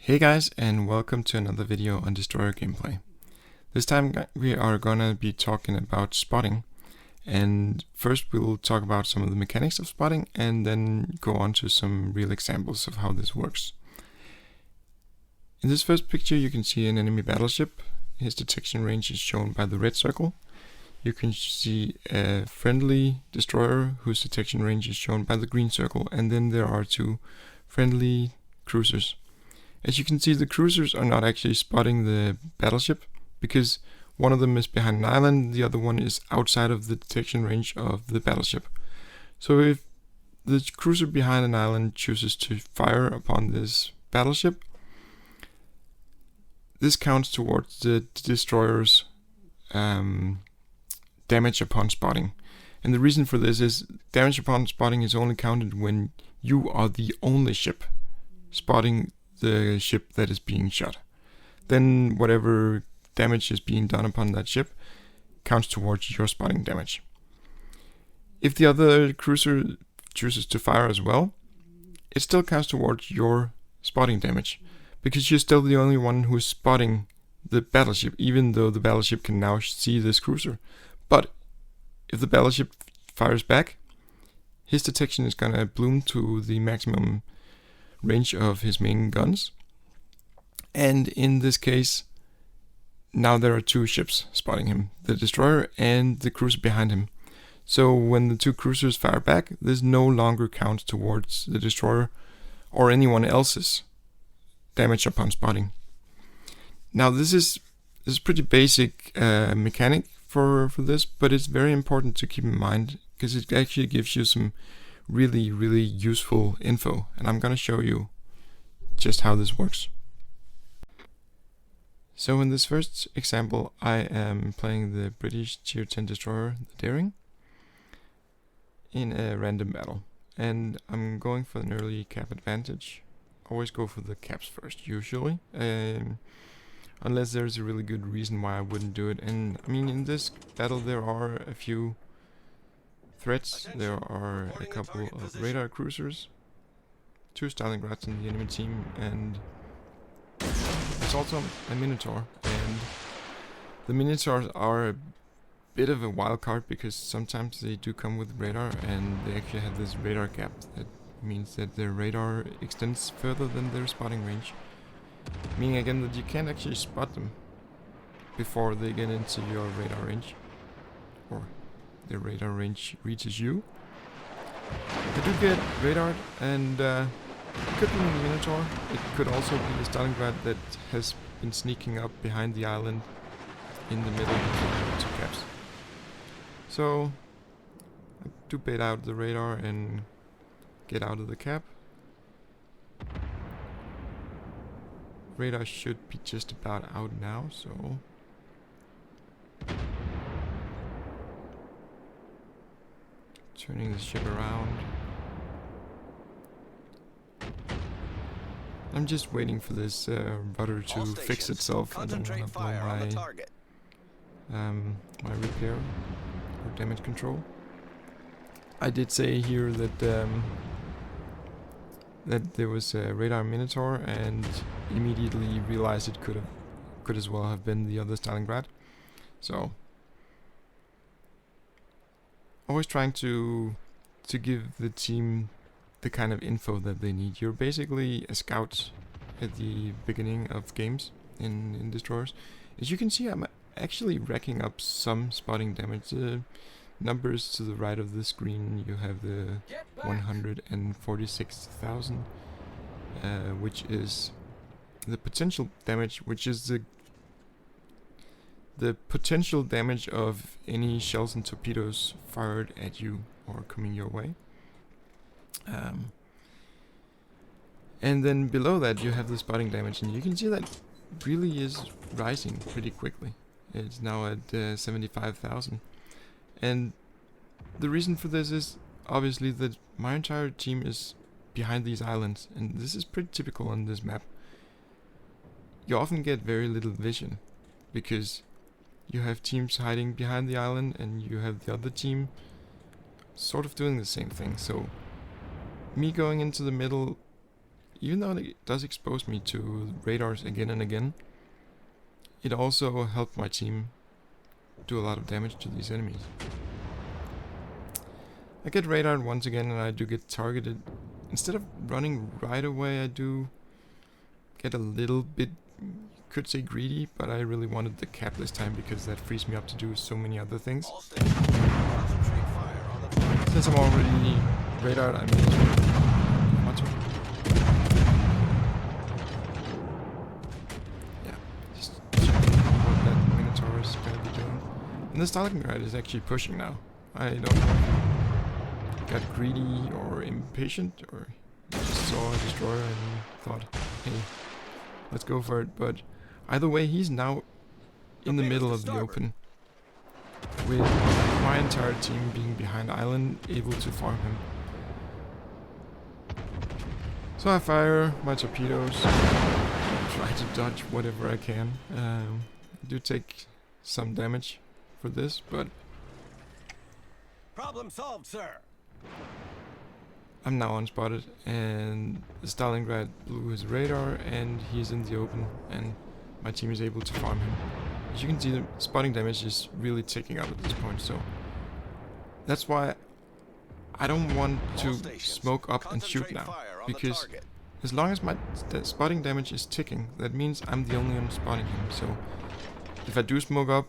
Hey guys, and welcome to another video on Destroyer gameplay. This time we are gonna be talking about spotting, and first we'll talk about some of the mechanics of spotting and then go on to some real examples of how this works. In this first picture you can see an enemy battleship. His detection range is shown by the red circle. You can see a friendly destroyer whose detection range is shown by the green circle, and then there are two friendly cruisers. As you can see, the cruisers are not actually spotting the battleship because one of them is behind an island, the other one is outside of the detection range of the battleship. So if the cruiser behind an island chooses to fire upon this battleship, this counts towards the destroyer's damage upon spotting. And the reason for this is damage upon spotting is only counted when you are the only ship spotting the ship that is being shot. Then whatever damage is being done upon that ship counts towards your spotting damage. If the other cruiser chooses to fire as well, it still counts towards your spotting damage, because you're still the only one who is spotting the battleship, even though the battleship can now see this cruiser. But if the battleship fires back, his detection is gonna bloom to the maximum range of his main guns, and in this case now there are two ships spotting him, the destroyer and the cruiser behind him. So when the two cruisers fire back, this no longer counts towards the destroyer or anyone else's damage upon spotting. Now this is pretty basic mechanic for this, but it's very important to keep in mind because it actually gives you some really useful info, and I'm gonna show you just how this works. So in this first example I am playing the British Tier 10 destroyer, the Daring, in a random battle, and I'm going for an early cap advantage. Always go for the caps first usually, unless there's a really good reason why I wouldn't do it. And I mean, in this battle there are a few threats. There are a couple of radar cruisers, two Stalingrads in the enemy team, and there's also a Minotaur. And the Minotaurs are a bit of a wild card because sometimes they do come with radar, and they actually have this radar gap. That means that their radar extends further than their spotting range, meaning again that you can't actually spot them before they get into your radar range, or the radar range reaches you. I do get radar, and it could be a Minotaur. It could also be a Stalingrad that has been sneaking up behind the island in the middle of the two caps. So I do bait out the radar and get out of the cap. Radar should be just about out now, so turning the ship around. I'm just waiting for this rudder to fix itself. I don't want to blow my repair or damage control. I did say here that that there was a radar Minotaur, and immediately realized it could as well have been the other Stalingrad. So always trying to give the team the kind of info that they need. You're basically a scout at the beginning of games in Destroyers. As you can see, I'm actually racking up some spotting damage. Numbers to the right of the screen, you have the 146,000, which is the potential damage, which is the potential damage of any shells and torpedoes fired at you or coming your way. And then below that you have the spotting damage, and you can see that really is rising pretty quickly. It's now at 75,000. And the reason for this is obviously that my entire team is behind these islands, and this is pretty typical on this map. You often get very little vision because you have teams hiding behind the island and you have the other team sort of doing the same thing. So me going into the middle even though it does expose me to radars again and again, it also helped my team do a lot of damage to these enemies. I get radared once again and I do get targeted. Instead of running right away, I do get a little bit, could say greedy, but I really wanted the cap this time because that frees me up to do so many other things. Since I'm already radared, I may as well want to. Yeah, just checking what that Minotaur is going to be doing. And the Stalingrad is actually pushing now. I don't know if he got greedy or impatient, or just saw a destroyer and thought, hey, let's go for it. But either way, he's now in the middle of the open, with my entire team being behind island, able to farm him. So I fire my torpedoes, try to dodge whatever I can. I do take some damage for this, but problem solved, sir. I'm now unspotted, and the Stalingrad blew his radar, and he's in the open, and my team is able to farm him. As you can see, the spotting damage is really ticking up at this point, so that's why I don't want to smoke up and shoot now, because as long as my spotting damage is ticking, that means I'm the only one spotting him. So if I do smoke up,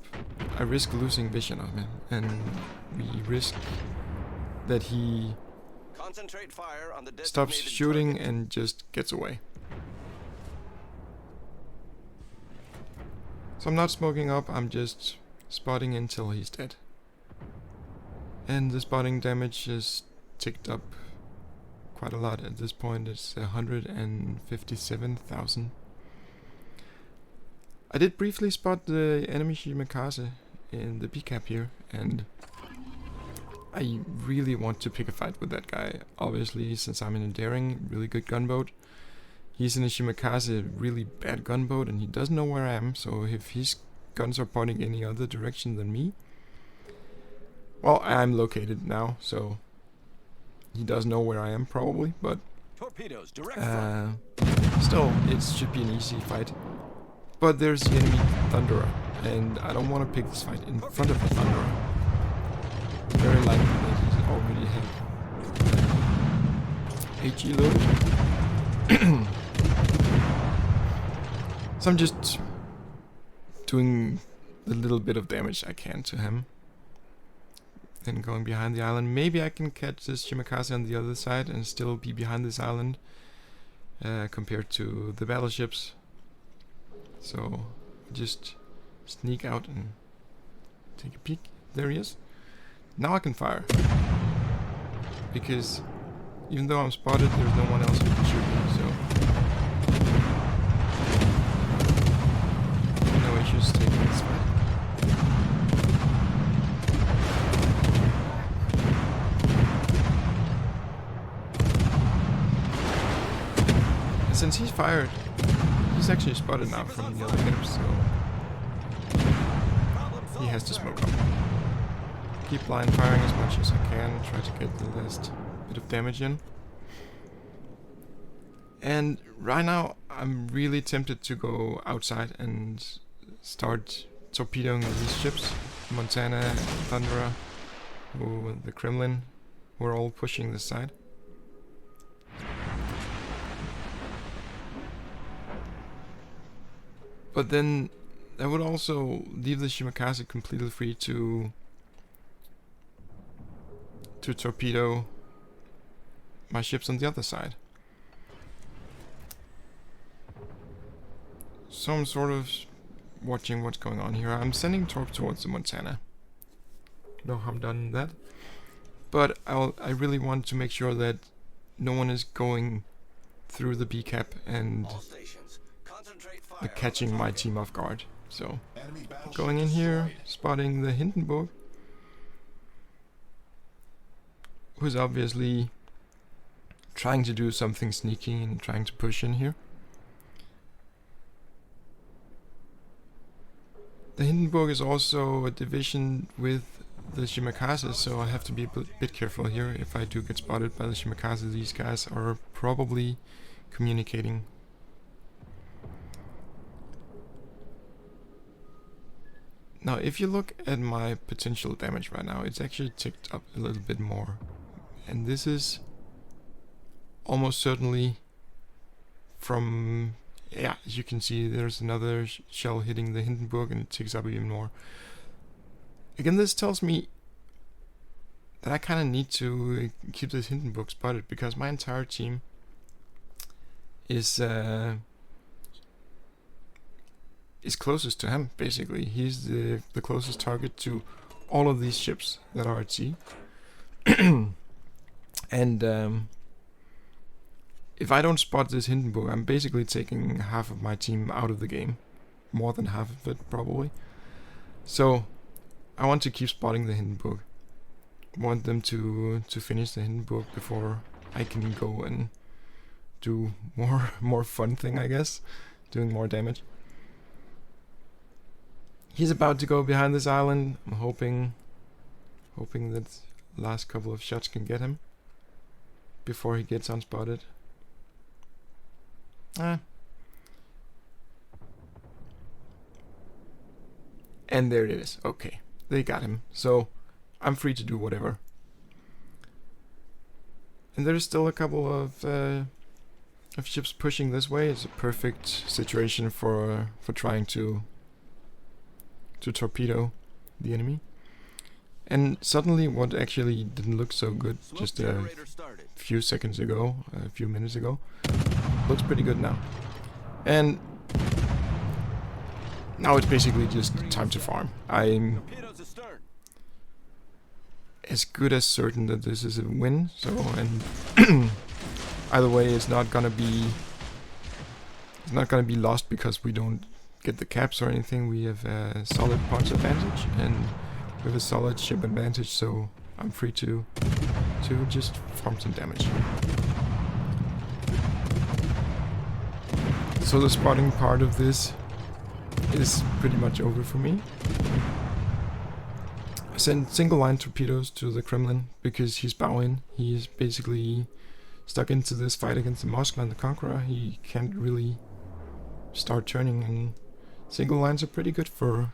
I risk losing vision of him, and we risk that he stops shooting and just gets away. So I'm not smoking up, I'm just spotting until he's dead. And the spotting damage is ticked up quite a lot at this point. It's 157,000. I did briefly spot the enemy Shimakaze in the B-cap here, and I really want to pick a fight with that guy. Obviously, since I'm in a daring, really good gunboat. He's in a Shimakaze, really bad gunboat, and he doesn't know where I am, so if his guns are pointing any other direction than me... Well, I'm located now, so he does know where I am probably, but torpedoes, direct still, it should be an easy fight. But there's the enemy Thunderer, and I don't want to pick this fight in front of the Thunderer. Very likely that he's already had HE loaded. So I'm just doing the little bit of damage I can to him. Then going behind the island. Maybe I can catch this Shimakaze on the other side and still be behind this island compared to the battleships. So just sneak out and take a peek. There he is. Now I can fire. Because even though I'm spotted, there's no one else who can shoot me, so no issues taking this fight. And since he's fired, he's actually spotted now from the other camp, so he has to smoke up. Keep blind firing as much as I can, try to get the last bit of damage in. And right now I'm really tempted to go outside and start torpedoing these ships. Montana, Thunderer, the Kremlin, who are all pushing this side. But then that would also leave the Shimakaze completely free to torpedo my ships on the other side. So I'm sort of watching what's going on here. I'm sending torp towards the Montana. No harm done in that. But I really want to make sure that no one is going through the B-cap and catching my team off guard. So going in here, spotting the Hindenburg, who's obviously trying to do something sneaky and trying to push in here. The Hindenburg is also a division with the Shimakaze, so I have to be a bit careful here. If I do get spotted by the Shimakaze, these guys are probably communicating. Now, if you look at my potential damage right now, it's actually ticked up a little bit more. And this is almost certainly from, yeah, as you can see, there's another shell hitting the Hindenburg and it ticks up even more. Again, this tells me that I kind of need to keep this Hindenburg spotted, because my entire team is closest to him, basically. He's the closest target to all of these ships that are at sea. And if I don't spot this Hindenburg, I'm basically taking half of my team out of the game. More than half of it, probably. So, I want to keep spotting the Hindenburg. Want them to finish the Hindenburg before I can go and do more fun thing, I guess. Doing more damage. He's about to go behind this island. I'm hoping that last couple of shots can get him before he gets unspotted. And there it is. Okay, they got him. So I'm free to do whatever. And there's still a couple of ships pushing this way. It's a perfect situation for trying to torpedo the enemy. And suddenly, what actually didn't look so good just a few seconds ago, a few minutes ago, looks pretty good now. And now it's basically just time to farm. I'm as good as certain that this is a win. So, and either way, it's not gonna be lost because we don't get the caps or anything. We have a solid punch advantage and we have a solid ship advantage, so I'm free to just farm some damage. So the spotting part of this is pretty much over for me. I sent single line torpedoes to the Kremlin because he's bowing. He's basically stuck into this fight against the Moskva and the Conqueror. He can't really start turning, and single lines are pretty good for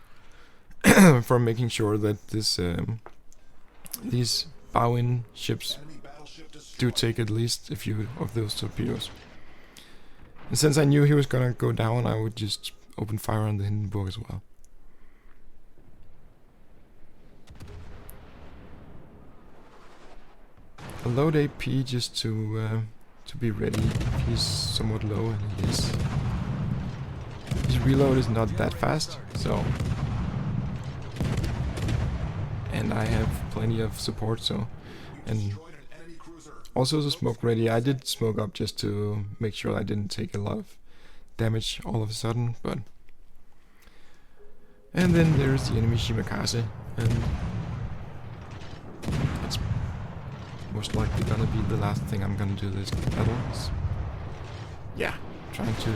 for making sure that these bow-in ships do take at least a few of those torpedoes. And since I knew he was gonna go down, I would just open fire on the Hindenburg as well. A load AP just to be ready if he's somewhat low, and he is. His reload is not that fast, so. And I have plenty of support, so. And also the smoke ready. I did smoke up just to make sure I didn't take a lot of damage all of a sudden, but. And then there's the enemy Shimakaze, and it's most likely gonna be the last thing I'm gonna do this battle. Yeah, trying to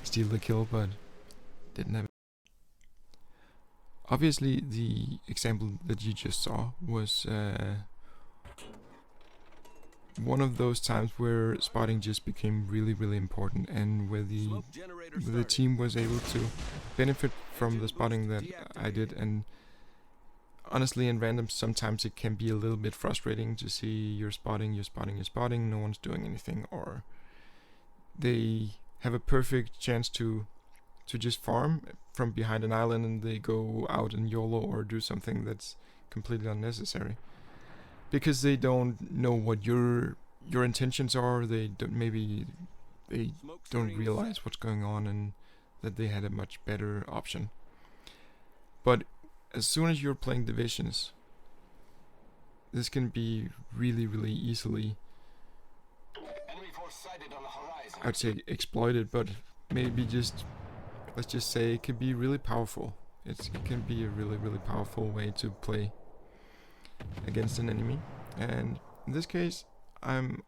steal the kill, but didn't have it. Obviously, the example that you just saw was one of those times where spotting just became really, really important, and where the team was able to benefit from the spotting that I did. And honestly, in random, sometimes it can be a little bit frustrating to see you're spotting, no one's doing anything, or they have a perfect chance to just farm from behind an island and they go out and YOLO or do something that's completely unnecessary. Because they don't know what your intentions are, they don't realize what's going on and that they had a much better option. But as soon as you're playing divisions, this can be really, really easily, I'd say exploited, but maybe let's just say it can be really powerful. It can be a really, really powerful way to play against an enemy. And in this case, I'm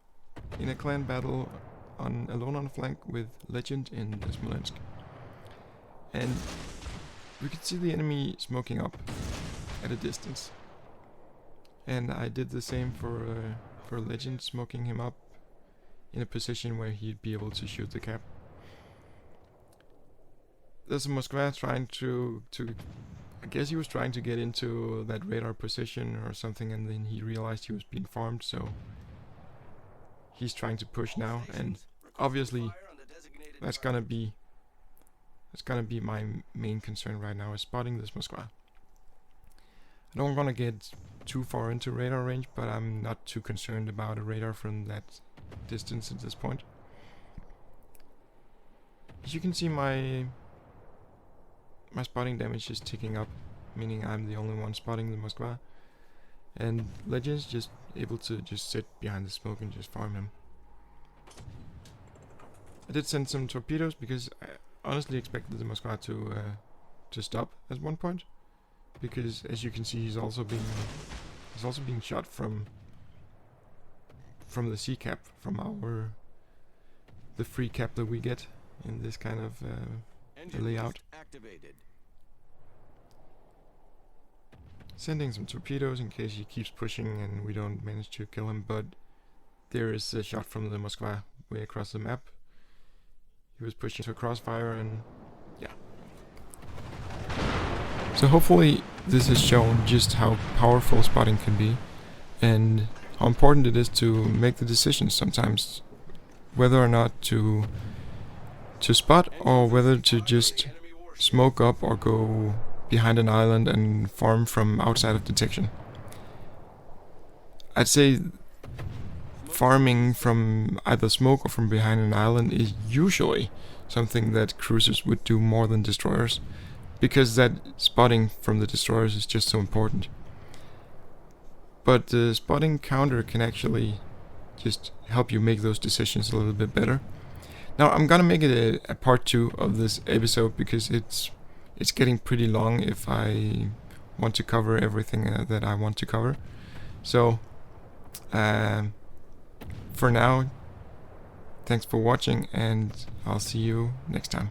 in a clan battle alone on a flank with Legend in Smolensk. And we could see the enemy smoking up at a distance. And I did the same for Legend, smoking him up in a position where he'd be able to shoot the cap. There's a Moskva trying to I guess he was trying to get into that radar position or something, and then he realized he was being farmed, so he's trying to push now, and obviously that's gonna be my main concern right now, is spotting this Moskva. I don't want to get too far into radar range, but I'm not too concerned about a radar from that distance at this point. As you can see, my spotting damage is ticking up, meaning I'm the only one spotting the Moskva, and Legend's just able to just sit behind the smoke and just farm him. I did send some torpedoes because I honestly expected the Moskva to stop at one point, because as you can see, he's also being shot from the sea cap, from the free cap that we get in this kind of layout. Activated. Sending some torpedoes in case he keeps pushing and we don't manage to kill him, but there is a shot from the Moskva way across the map. He was pushing to a crossfire, and yeah. So hopefully this has shown just how powerful spotting can be, and how important it is to make the decisions sometimes, whether or not to spot, or whether to just smoke up or go behind an island and farm from outside of detection. I'd say farming from either smoke or from behind an island is usually something that cruisers would do more than destroyers, because that spotting from the destroyers is just so important. But the spotting counter can actually just help you make those decisions a little bit better. Now I'm gonna make it a part 2 of this episode, because it's getting pretty long if I want to cover everything that I want to cover. So for now, thanks for watching, and I'll see you next time.